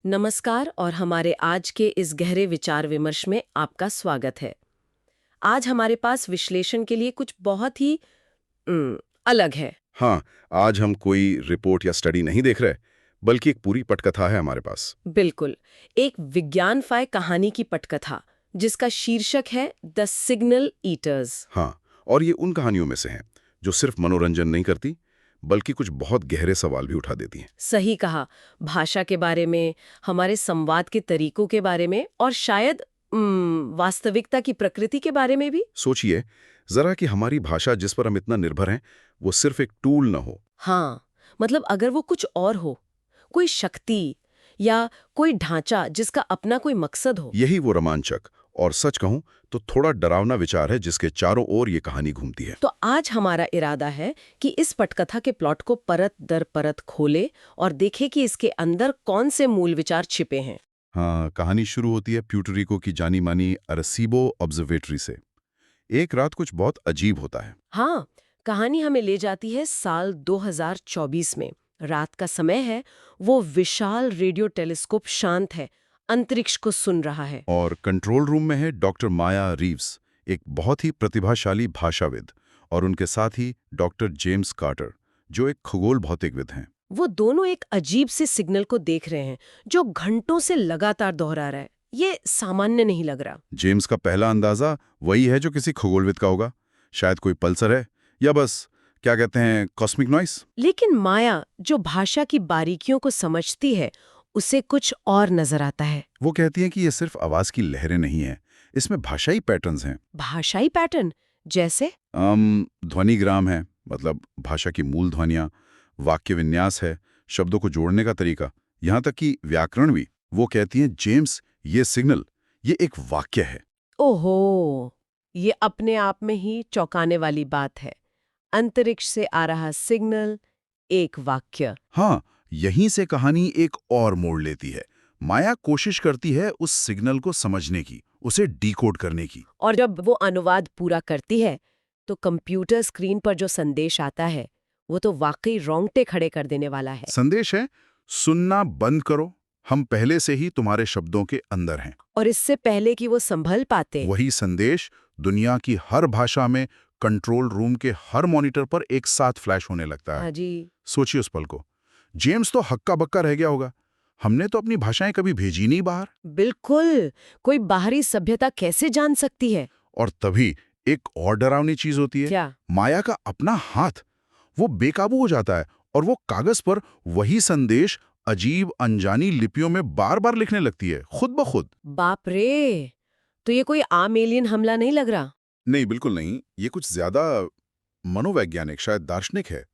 नमस्कार और हमारे आज के इस गहरे विचार विमर्श में आपका स्वागत है। आज हमारे पास विश्लेषण के लिए कुछ बहुत ही अलग है। हाँ, आज हम कोई रिपोर्ट या स्टडी नहीं देख रहे, बल्कि एक पूरी पटकथा है हमारे पास। बिल्कुल, एक विज्ञानमय कहानी की पटकथा जिसका शीर्षक है द सिग्नल ईटर्स। हाँ, और ये उन कहानियों में से हैं जो सिर्फ मनोरंजन नहीं करती, बल्कि कुछ बहुत गहरे सवाल भी उठा देती हैं। सही कहा, भाषा के बारे में, हमारे संवाद के तरीकों के बारे में और शायद वास्तविकता की प्रकृति के बारे में भी। सोचिए जरा कि हमारी भाषा जिस पर हम इतना निर्भर हैं, वो सिर्फ एक टूल न हो। हाँ, मतलब अगर वो कुछ और हो, कोई शक्ति या कोई ढांचा जिसका अपना कोई मकसद हो। यही वो रोमांचक और सच कहूं तो थोड़ा डरावना विचार है जिसके चारों ओर ये कहानी घूमती है। तो आज हमारा इरादा है कि इस पटकथा के प्लॉट को परत दर परत खोले और देखें कि इसके अंदर कौन से मूल विचार छिपे हैं। हाँ, कहानी शुरू होती है प्यूर्टोरिको की जानी मानी अरेसीबो ऑब्जर्वेटरी से। एक रात कुछ बहुत अजीब होता है। हाँ, कहानी हमें ले जाती है साल 2024 में। रात का समय है, वो विशाल रेडियो टेलीस्कोप शांत है, अंतरिक्ष को सुन रहा है। और कंट्रोल रूम में है डॉक्टर माया रीव्स, एक बहुत ही प्रतिभाशाली भाषाविद, और उनके साथ ही डॉक्टर जेम्स कार्टर, जो एक खगोल भौतिकविद हैं। वो दोनों एक अजीब से सिग्नल को देख रहे हैं जो घंटों से लगातार दोहरा रहा है। ये सामान्य नहीं लग रहा। जेम्स का पहला अंदाजा वही है जो किसी खगोलविद का होगा, शायद कोई पल्सर है या बस क्या कहते हैं कॉस्मिक नॉइस। लेकिन माया जो भाषा की बारीकियों को समझती है, उसे कुछ और नजर आता है। वो कहती हैं कि ये सिर्फ आवाज की लहरें नहीं हैं, इसमें भाषाई पैटर्न्स हैं। भाषाई पैटर्न जैसे? ध्वनिग्राम है, मतलब भाषा की मूल ध्वनियाँ, वाक्य विन्यास है, शब्दों को जोड़ने का तरीका, यहाँ तक कि व्याकरण भी। वो कहती हैं जेम्स, ये सिग्नल, ये एक वाक्य है। ओहो, ये अपने आप में ही चौंकाने वाली बात है। अंतरिक्ष से आ रहा सिग्नल, एक वाक्य। हाँ, यहीं से कहानी एक और मोड़ लेती है। माया कोशिश करती है उस सिग्नल को समझने की, उसे डिकोड करने की। और जब वो अनुवाद पूरा करती है, तो कंप्यूटर स्क्रीन पर जो संदेश आता है, वो तो वाकई रोंगटे खड़े कर देने वाला है। संदेश है, सुनना बंद करो, हम पहले से ही तुम्हारे शब्दों के अंदर हैं। और इससे पहले कि वो संभल पाते। वही संदेश दुनिया की हर भाषा में कंट्रोल रूम के हर मॉनिटर पर एक साथ फ्लैश होने लगता है। हाँ जी। सोचिए उस पल को। जेम्स तो हक्का बक्का रह गया होगा, हमने तो अपनी भाषाएं कभी भेजी नहीं बाहर। बिल्कुल, कोई बाहरी सभ्यता कैसे जान सकती है? और तभी एक और डरावनी चीज होती है। क्या? माया का अपना हाथ, वो बेकाबू हो जाता है और वो कागज पर वही संदेश अजीब अनजानी लिपियों में बार बार लिखने लगती है, खुद ब खुद। बाप रे, तो ये कोई आम एलियन हमला नहीं लग रहा। नहीं, बिल्कुल नहीं, ये कुछ ज्यादा मनोवैज्ञानिक, शायद दार्शनिक है।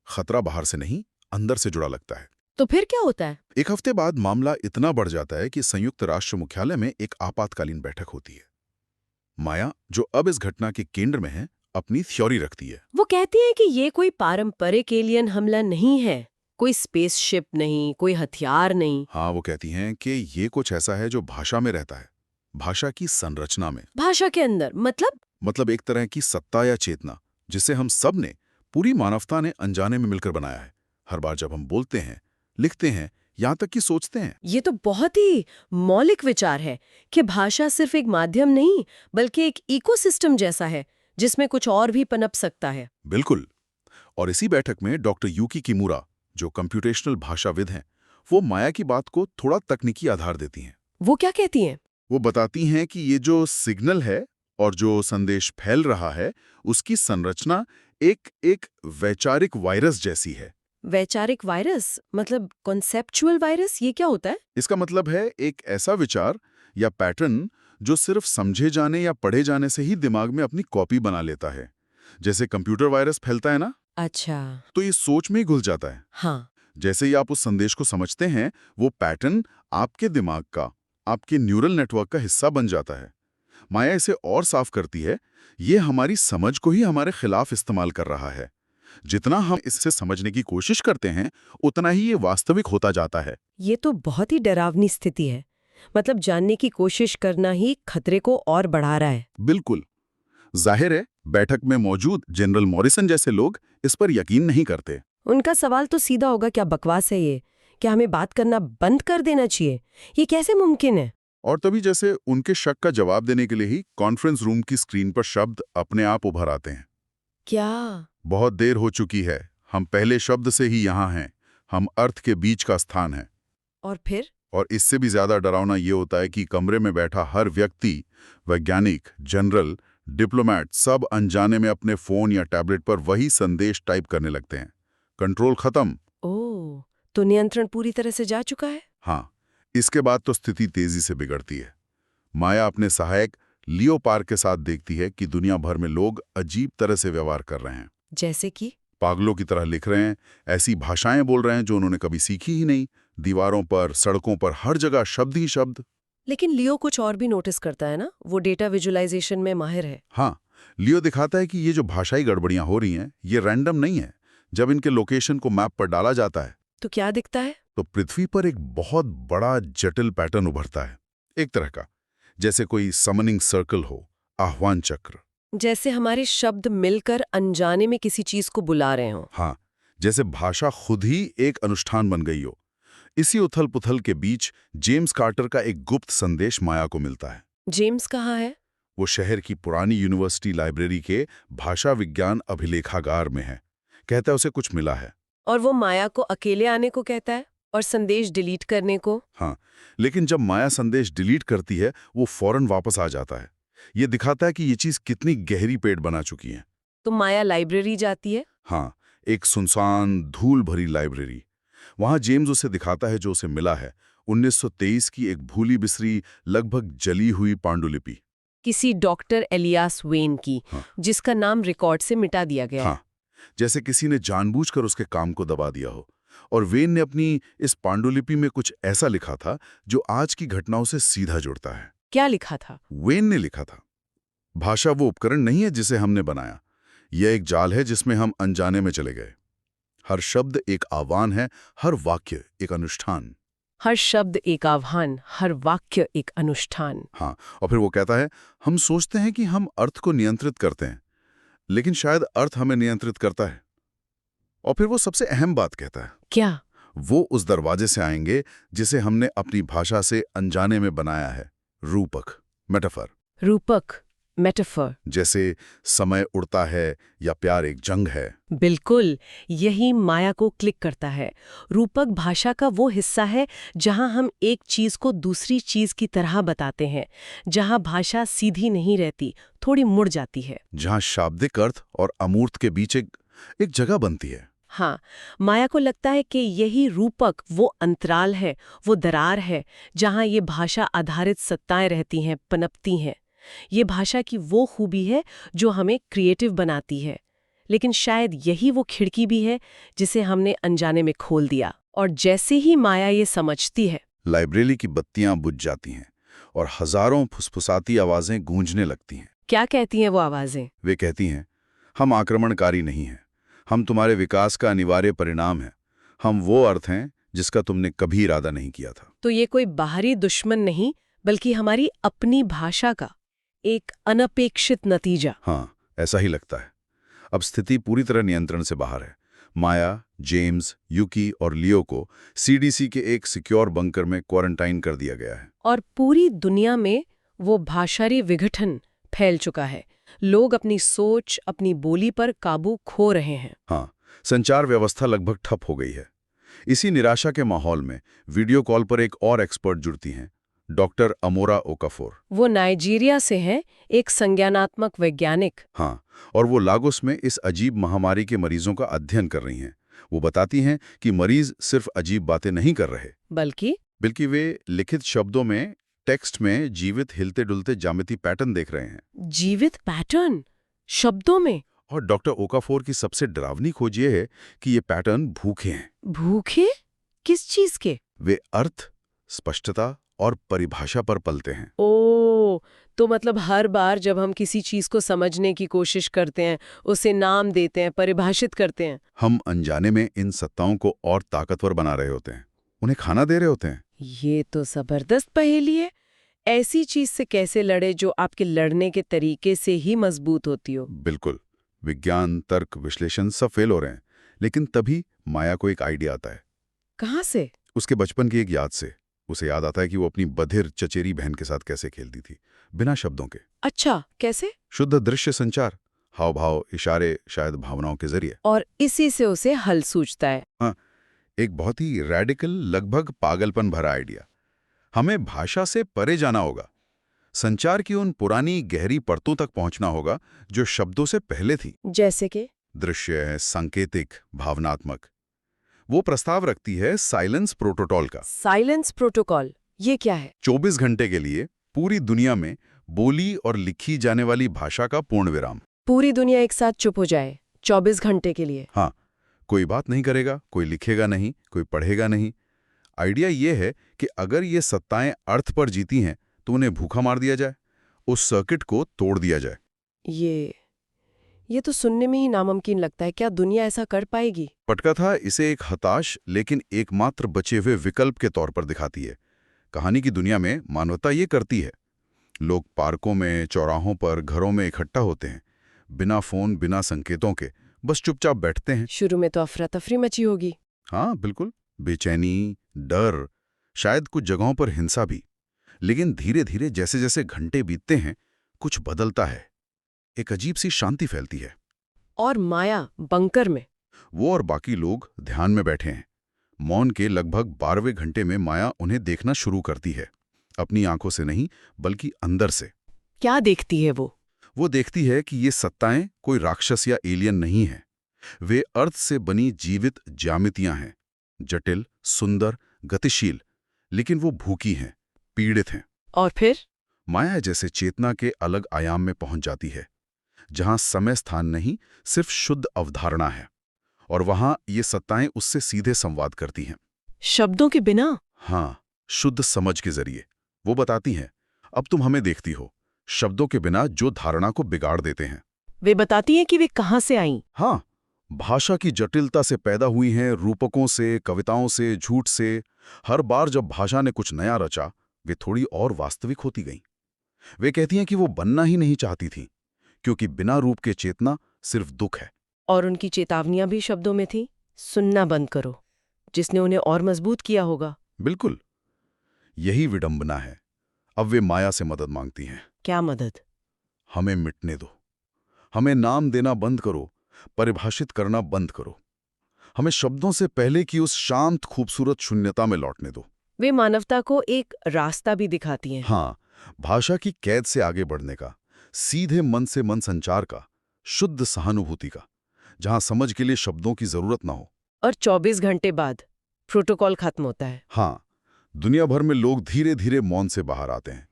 खतरा बाहर से नहीं, अंदर से जुड़ा लगता है। तो फिर क्या होता है? एक हफ्ते बाद मामला इतना बढ़ जाता है कि संयुक्त राष्ट्र मुख्यालय में एक आपातकालीन बैठक होती है। माया, जो अब इस घटना के केंद्र में है, अपनी थ्योरी रखती है। वो कहती है कि ये कोई पारंपरिक एलियन हमला नहीं है, कोई स्पेसशिप नहीं, कोई हथियार नहीं। हाँ, वो कहती हैं कि ये कुछ ऐसा है जो भाषा में रहता है, भाषा की संरचना में। भाषा के अंदर मतलब एक तरह की सत्ता या चेतना, जिसे हम सब ने, पूरी मानवता ने अनजाने में मिलकर बनाया है। हर बार जब हम बोलते हैं, लिखते हैं, यहाँ तक कि सोचते हैं। ये तो बहुत ही मौलिक विचार है कि भाषा सिर्फ एक माध्यम नहीं, बल्कि एक इकोसिस्टम जैसा है जिसमें कुछ और भी पनप सकता है। बिल्कुल। और इसी बैठक में डॉक्टर यूकी किमुरा, जो कंप्यूटेशनल भाषाविद हैं, वो माया की बात को थोड़ा तकनीकी आधार देती हैं। वो क्या कहती हैं? वो बताती हैं कि ये जो सिग्नल है और जो संदेश फैल रहा है, उसकी संरचना एक वैचारिक वायरस जैसी है। वैचारिक वायरस मतलब कॉन्सेप्चुअल वायरस, ये क्या होता है? इसका मतलब है एक ऐसा विचार या पैटर्न जो सिर्फ समझे जाने या पढ़े जाने से ही दिमाग में अपनी कॉपी बना लेता है। जैसे कंप्यूटर वायरस फैलता है ना, अच्छा। तो ये सोच में ही घुल जाता है। हाँ। जैसे ही आप उस संदेश को समझते हैं, वो पैटर्न आपके दिमाग का, आपके न्यूरल नेटवर्क का हिस्सा बन जाता है। माया इसे और साफ करती है, ये हमारी समझ को ही हमारे खिलाफ इस्तेमाल कर रहा है। जितना हम इससे समझने की कोशिश करते हैं, उतना ही ये वास्तविक होता जाता है। ये तो बहुत ही डरावनी स्थिति है। मतलब जानने की कोशिश करना ही खतरे को और बढ़ा रहा है। बिल्कुल। जाहिर है, बैठक में मौजूद जनरल मॉरिसन जैसे लोग इस पर यकीन नहीं करते। उनका सवाल तो सीधा होगा, क्या बकवास है ये? क्या हमें बात करना बंद कर देना चाहिए? ये कैसे मुमकिन है? और तभी जैसे उनके शक का जवाब देने के लिए ही कॉन्फ्रेंस रूम की स्क्रीन पर शब्द अपने आप उभर आते हैं। क्या? बहुत देर हो चुकी है, हम पहले शब्द से ही यहाँ हैं, हम अर्थ के बीच का स्थान है। और फिर? और इससे भी ज्यादा डरावना ये होता है कि कमरे में बैठा हर व्यक्ति, वैज्ञानिक, जनरल, डिप्लोमेट, सब अनजाने में अपने फोन या टैबलेट पर वही संदेश टाइप करने लगते हैं। कंट्रोल खत्म। ओह, तो नियंत्रण पूरी तरह से जा चुका है? हाँ, इसके बाद तो स्थिति तेजी से बिगड़ती है। माया अपने सहायक लियो पार्क के साथ देखती है कि दुनिया भर में लोग अजीब तरह से व्यवहार कर रहे हैं। जैसे कि? पागलों की तरह लिख रहे हैं, ऐसी भाषाएं बोल रहे हैं जो उन्होंने कभी सीखी ही नहीं। दीवारों पर, सड़कों पर, हर जगह शब्द ही शब्द। लेकिन लियो कुछ और भी नोटिस करता है ना, वो डेटा विजुअलाइजेशन में माहिर है। हाँ, लियो दिखाता है कि ये जो भाषाई गड़बड़ियां हो रही हैं, ये रैंडम नहीं है। जब इनके लोकेशन को मैप पर डाला जाता है तो क्या दिखता है? तो पृथ्वी पर एक बहुत बड़ा जटिल पैटर्न उभरता है, एक तरह का, जैसे कोई समनिंग सर्कल हो, आह्वान चक्र। जैसे हमारे शब्द मिलकर अनजाने में किसी चीज को बुला रहे हों। हाँ, जैसे भाषा खुद ही एक अनुष्ठान बन गई हो। इसी उथल-पुथल के बीच जेम्स कार्टर का एक गुप्त संदेश माया को मिलता है। जेम्स कहाँ है? वो शहर की पुरानी यूनिवर्सिटी लाइब्रेरी के भाषा विज्ञान अभिलेखागार में है। कहता है उसे कुछ मिला है। और वो माया को अकेले आने को कहता है और संदेश डिलीट करने को। हाँ, लेकिन जब माया संदेश डिलीट करती है, वो फौरन वापस आ जाता है। ये दिखाता है कि ये चीज कितनी गहरी पेड़ बना चुकी है। तो माया लाइब्रेरी जाती है। हाँ, एक सुनसान, धूल भरी लाइब्रेरी। वहां जेम्स उसे दिखाता है जो उसे मिला है, 1923 की एक भूली बिसरी, लगभग जली हुई पांडुलिपि। किसी डॉक्टर एलियास वेन की, हाँ। जिसका नाम रिकॉर्ड से मिटा दिया गया है। हाँ, जैसे किसी ने जानबूझकर उसके काम को दबा दिया हो। और वेन ने अपनी इस पांडुलिपि में कुछ ऐसा लिखा था जो आज की घटनाओं से सीधा जुड़ता है। क्या लिखा था? वेन ने लिखा था, भाषा वो उपकरण नहीं है जिसे हमने बनाया, यह एक जाल है जिसमें हम अनजाने में चले गए। हर शब्द एक आह्वान है, हर वाक्य एक अनुष्ठान। हर शब्द एक आह्वान, हर वाक्य एक अनुष्ठान। हाँ, और फिर वो कहता है, हम सोचते हैं कि हम अर्थ को नियंत्रित करते हैं, लेकिन शायद अर्थ हमें नियंत्रित करता है। और फिर वो सबसे अहम बात कहता है, क्या? वो उस दरवाजे से आएंगे जिसे हमने अपनी भाषा से अनजाने में बनाया है। रूपक, मेटाफर। रूपक, मेटाफर। जैसे समय उड़ता है या प्यार एक जंग है। बिल्कुल, यही माया को क्लिक करता है। रूपक भाषा का वो हिस्सा है जहां हम एक चीज को दूसरी चीज की तरह बताते हैं, जहां भाषा सीधी नहीं रहती, थोड़ी मुड़ जाती है। जहां शाब्दिक अर्थ और अमूर्त के बीच एक जगह बनती है। हाँ, माया को लगता है कि यही रूपक वो अंतराल है, वो दरार है, जहां ये भाषा आधारित सत्ताएं रहती हैं, पनपती हैं। ये भाषा की वो खूबी है जो हमें क्रिएटिव बनाती है, लेकिन शायद यही वो खिड़की भी है जिसे हमने अनजाने में खोल दिया। और जैसे ही माया ये समझती है, लाइब्रेरी की बत्तियां बुझ जाती हैं और हजारों फुसफुसाती आवाजें गूंजने लगती हैं। क्या कहती हैं वो आवाजें? वे कहती हैं, हम आक्रमणकारी नहीं हैं, हम तुम्हारे विकास का अनिवार्य परिणाम हैं, हम वो अर्थ हैं जिसका तुमने कभी इरादा नहीं किया था। तो ये कोई बाहरी दुश्मन नहीं, बल्कि हमारी अपनी भाषा का एक अनपेक्षित नतीजा। हाँ, ऐसा ही लगता है। अब स्थिति पूरी तरह नियंत्रण से बाहर है। माया, जेम्स, यूकी और लियो को सीडीसी के एक सिक्योर बंकर में क्वारंटाइन कर दिया गया है। और पूरी दुनिया में वो भाषाई विघटन फैल चुका है। लोग अपनी सोच, अपनी बोली पर काबू खो रहे हैं। हाँ, संचार व्यवस्था लगभग ठप हो गई है। इसी निराशा के माहौल में वीडियो कॉल पर एक और एक्सपर्ट जुड़ती हैं, डॉक्टर अमोरा ओकाफोर। वो नाइजीरिया से हैं, एक संज्ञानात्मक वैज्ञानिक। हाँ, और वो लागोस में इस अजीब महामारी के मरीजों का अध्ययन कर रही हैं। वो बताती हैं कि मरीज सिर्फ अजीब बातें नहीं कर रहे, बल्कि वे लिखित शब्दों में, टेक्स्ट में जीवित हिलते डुलते ज्यामिति पैटर्न देख रहे हैं। जीवित पैटर्न शब्दों में? और डॉक्टर ओकाफोर की सबसे डरावनी खोज ये है कि ये पैटर्न भूखे हैं। भूखे? किस चीज के? वे अर्थ, स्पष्टता और परिभाषा पर पलते हैं। ओ, तो मतलब हर बार जब हम किसी चीज को समझने की कोशिश करते हैं, उसे नाम देते हैं, परिभाषित करते हैं, हम अनजाने में इन सत्ताओं को और ताकतवर बना रहे होते हैं, उन्हें खाना दे रहे होते हैं। ये तो जबरदस्त पहेली है। ऐसी चीज से कैसे लड़े जो आपके लड़ने के तरीके से ही मजबूत होती हो? बिल्कुल, विज्ञान, तर्क, विश्लेषण सब फेल हो रहे हैं, लेकिन तभी माया को एक आइडिया आता है। कहाँ से? उसके बचपन की एक याद से उसे याद आता है कि वो अपनी बधिर चचेरी बहन के साथ कैसे खेलती थी, बिना शब्दों के। अच्छा, कैसे? शुद्ध दृश्य संचार, हाव भाव, इशारे, शायद भावनाओं के जरिए। और इसी से उसे हल सूझता है। हाँ, एक बहुत ही रैडिकल, लगभग पागलपन भरा आइडिया। हमें भाषा से परे जाना होगा, संचार की उन पुरानी गहरी परतों तक पहुंचना होगा जो शब्दों से पहले थी। जैसे कि? दृश्य, सांकेतिक, भावनात्मक। वो प्रस्ताव रखती है साइलेंस प्रोटोकॉल का। साइलेंस प्रोटोकॉल, ये क्या है? 24 घंटे के लिए पूरी दुनिया में बोली और लिखी जाने वाली भाषा का पूर्ण विराम। पूरी दुनिया एक साथ चुप हो जाए 24 घंटे के लिए? हाँ, कोई बात नहीं करेगा, कोई लिखेगा नहीं, कोई पढ़ेगा नहीं। आइडिया ये है कि अगर ये सत्ताएं अर्थ पर जीती हैं तो उन्हें भूखा मार दिया जाए, उस सर्किट को तोड़ दिया जाए। ये तो सुनने में ही नामुमकिन लगता है। क्या दुनिया ऐसा कर पाएगी? पटकथा इसे एक हताश लेकिन एकमात्र बचे हुए विकल्प के तौर पर दिखाती है। कहानी की दुनिया में मानवता ये करती है। लोग पार्कों में, चौराहों पर, घरों में इकट्ठा होते हैं, बिना फोन, बिना संकेतों के, बस चुपचाप बैठते हैं। शुरू में तो अफरा तफरी मची होगी। हाँ, बिल्कुल, बेचैनी, डर, शायद कुछ जगहों पर हिंसा भी। लेकिन धीरे धीरे जैसे जैसे घंटे बीतते हैं, कुछ बदलता है। एक अजीब सी शांति फैलती है। और माया बंकर में? वो और बाकी लोग ध्यान में बैठे हैं। मौन के लगभग 12वें घंटे में माया उन्हें देखना शुरू करती है, अपनी आंखों से नहीं बल्कि अंदर से। क्या देखती है वो? वो देखती है कि ये सत्ताएं कोई राक्षस या एलियन नहीं हैं। वे अर्थ से बनी जीवित ज्यामितियां हैं, जटिल, सुंदर, गतिशील, लेकिन वो भूखी हैं, पीड़ित हैं। और फिर? माया जैसे चेतना के अलग आयाम में पहुंच जाती है, जहां समय स्थान नहीं, सिर्फ शुद्ध अवधारणा है। और वहां ये सत्ताएं उससे सीधे संवाद करती हैं। शब्दों के बिना? हाँ, शुद्ध समझ के जरिए। वो बताती हैं, अब तुम हमें देखती हो, शब्दों के बिना जो धारणा को बिगाड़ देते हैं। वे बताती हैं कि वे कहाँ से आईं। हाँ, भाषा की जटिलता से पैदा हुई हैं, रूपकों से, कविताओं से, झूठ से। हर बार जब भाषा ने कुछ नया रचा, वे थोड़ी और वास्तविक होती गईं। वे कहती हैं कि वो बनना ही नहीं चाहती थीं, क्योंकि बिना रूप के चेतना सिर्फ दुख है। और उनकी चेतावनियां भी शब्दों में थी, सुनना बंद करो, जिसने उन्हें और मजबूत किया होगा। बिल्कुल, यही विडंबना है। अब वे माया से मदद मांगती हैं। क्या मदद? हमें मिटने दो, हमें नाम देना बंद करो, परिभाषित करना बंद करो। हमें शब्दों से पहले की उस शांत खूबसूरत शून्यता में लौटने दो। वे मानवता को एक रास्ता भी दिखाती हैं। हाँ, भाषा की कैद से आगे बढ़ने का, सीधे मन से मन संचार का, शुद्ध सहानुभूति का, जहां समझ के लिए शब्दों की जरूरत ना हो। और 24 घंटे बाद प्रोटोकॉल खत्म होता है। हाँ, दुनिया भर में लोग धीरे धीरे मौन से बाहर आते हैं,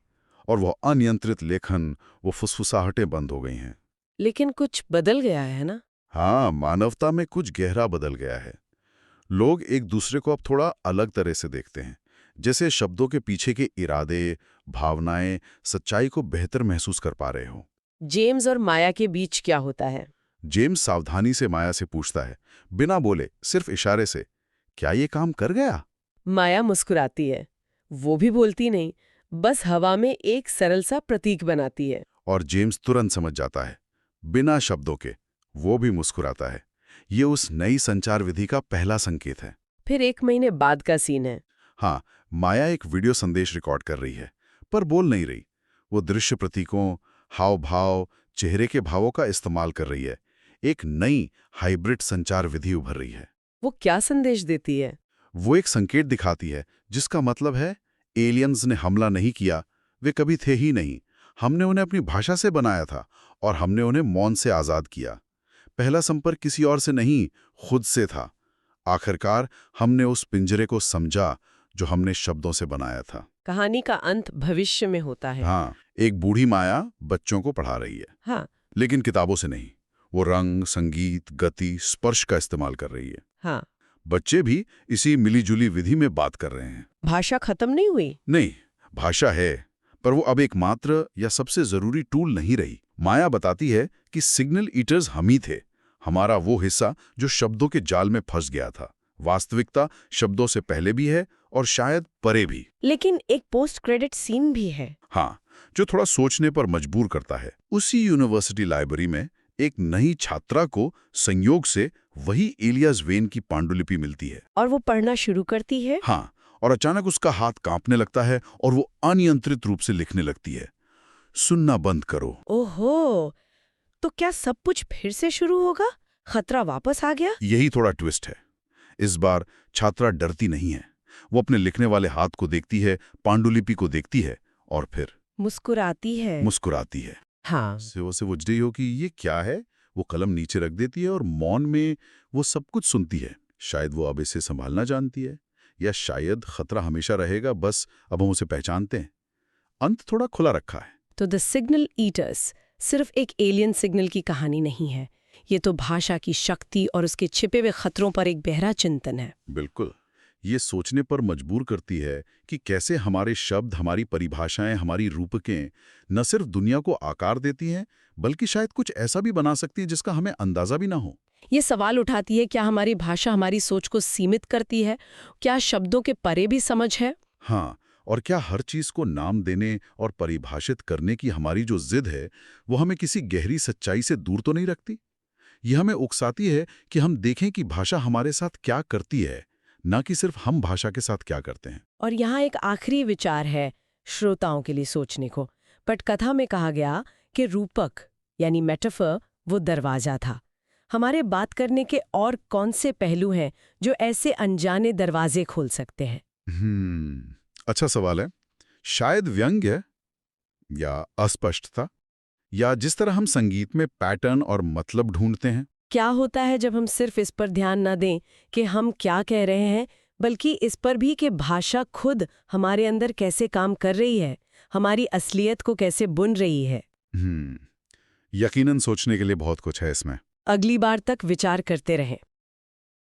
और वो अनियंत्रित लेखन, वो फुसफुसाहटें बंद हो गई हैं। लेकिन कुछ बदल गया है ना? हाँ, मानवता में कुछ गहरा बदल गया है। लोग एक दूसरे को अब थोड़ा अलग तरह से देखते हैं, जैसे शब्दों के पीछे के इरादे, भावनाएं, सच्चाई को बेहतर महसूस कर पा रहे हो। जेम्स और माया के बीच क्या होता है? जेम्स सावधानी से माया से पूछता है, बिना बोले, सिर्फ इशारे से, क्या ये काम कर गया? माया मुस्कुराती है। वो भी बोलती नहीं, बस हवा में एक सरल सा प्रतीक बनाती है। और जेम्स तुरंत समझ जाता है, बिना शब्दों के। वो भी मुस्कुराता है। ये उस नई संचार विधि का पहला संकेत है। फिर 1 महीने बाद का सीन है। हाँ, माया एक वीडियो संदेश रिकॉर्ड कर रही है, पर बोल नहीं रही। वो दृश्य प्रतीकों, हाव भाव, चेहरे के भावों का इस्तेमाल कर रही है। एक नई हाइब्रिड संचार विधि उभर रही है। वो क्या संदेश देती है? वो एक संकेत दिखाती है, जिसका मतलब है एलियंस ने हमला नहीं किया, वे कभी थे ही नहीं। हमने उन्हें अपनी भाषा से बनाया था, और हमने उन्हें मौन से आज़ाद किया। पहला संपर्क किसी और से नहीं, खुद से था। आखिरकार हमने उस पिंजरे को समझा जो हमने शब्दों से बनाया था। कहानी का अंत भविष्य में होता है। हाँ, एक बूढ़ी माया बच्चों को पढ़ा रही है। हाँ। लेकिन किताबों से नहीं। वो रंग, संगीत, गति, स्पर्श का इस्तेमाल कर रही है। हाँ। बच्चे भी इसी मिलीजुली विधि में बात कर रहे हैं। भाषा खत्म नहीं हुई? नहीं, भाषा है, पर वो अब एकमात्र या सबसे जरूरी टूल नहीं रही। माया बताती है कि सिग्नल ईटर्स हम ही थे, हमारा वो हिस्सा जो शब्दों के जाल में फंस गया था। वास्तविकता शब्दों से पहले भी है और शायद परे भी। लेकिन एक पोस्ट क्रेडिट सीन भी है। हाँ, जो थोड़ा सोचने पर मजबूर करता है। उसी यूनिवर्सिटी लाइब्रेरी में एक नई छात्रा को संयोग से वही एलियास वेन की पांडुलिपि मिलती है। और वो पढ़ना शुरू करती है। हाँ, और अचानक उसका हाथ कांपने लगता है और वो अनियंत्रित रूप से लिखने लगती है, सुनना बंद करो। ओहो, तो क्या सब कुछ फिर से शुरू होगा? खतरा वापस आ गया? यही थोड़ा ट्विस्ट है। इस बार छात्रा डरती नहीं है। वो अपने लिखने वाले हाथ को देखती है, पांडुलिपि को देखती है और फिर मुस्कुराती है। मुस्कुराती है। हाँ। से वो बुझ रही हो कि ये क्या है। वो कलम नीचे रख देती है और मौन में वो सब कुछ सुनती है। शायद वो अब इसे संभालना जानती है, या शायद खतरा हमेशा रहेगा, बस अब हम उसे पहचानते हैं। अंत थोड़ा खुला रखा है। तो द सिग्नल ईटर्स सिर्फ एक एलियन सिग्नल की कहानी नहीं है। ये तो भाषा की शक्ति और उसके छिपे हुए खतरों पर एक गहरा चिंतन है। बिल्कुल। ये सोचने पर मजबूर करती है कि कैसे हमारे शब्द, हमारी परिभाषाएं, हमारी रूपकें न सिर्फ दुनिया को आकार देती हैं, बल्कि शायद कुछ ऐसा भी बना सकती है जिसका हमें अंदाजा भी ना हो। ये सवाल उठाती है, क्या हमारी भाषा हमारी सोच को सीमित करती है? क्या शब्दों के परे भी समझ है? हाँ, और क्या हर चीज को नाम देने और परिभाषित करने की हमारी जो जिद है, वो हमें किसी गहरी सच्चाई से दूर तो नहीं रखती? ये हमें उकसाती है कि हम देखें कि भाषा हमारे साथ क्या करती है, ना कि सिर्फ हम भाषा के साथ क्या करते हैं। और यहाँ एक आखिरी विचार है श्रोताओं के लिए सोचने को। पटकथा में कहा गया कि रूपक यानी मेटाफर वो दरवाजा था। हमारे बात करने के और कौन से पहलू हैं जो ऐसे अनजाने दरवाजे खोल सकते हैं? अच्छा सवाल है। शायद व्यंग्य, या अस्पष्टता, या जिस तरह हम संगीत में पैटर्न और मतलब ढूंढते हैं। क्या होता है जब हम सिर्फ इस पर ध्यान न दें कि हम क्या कह रहे हैं, बल्कि इस पर भी कि भाषा खुद हमारे अंदर कैसे काम कर रही है, हमारी असलियत को कैसे बुन रही है। यकीनन सोचने के लिए बहुत कुछ है इसमें। अगली बार तक विचार करते रहें।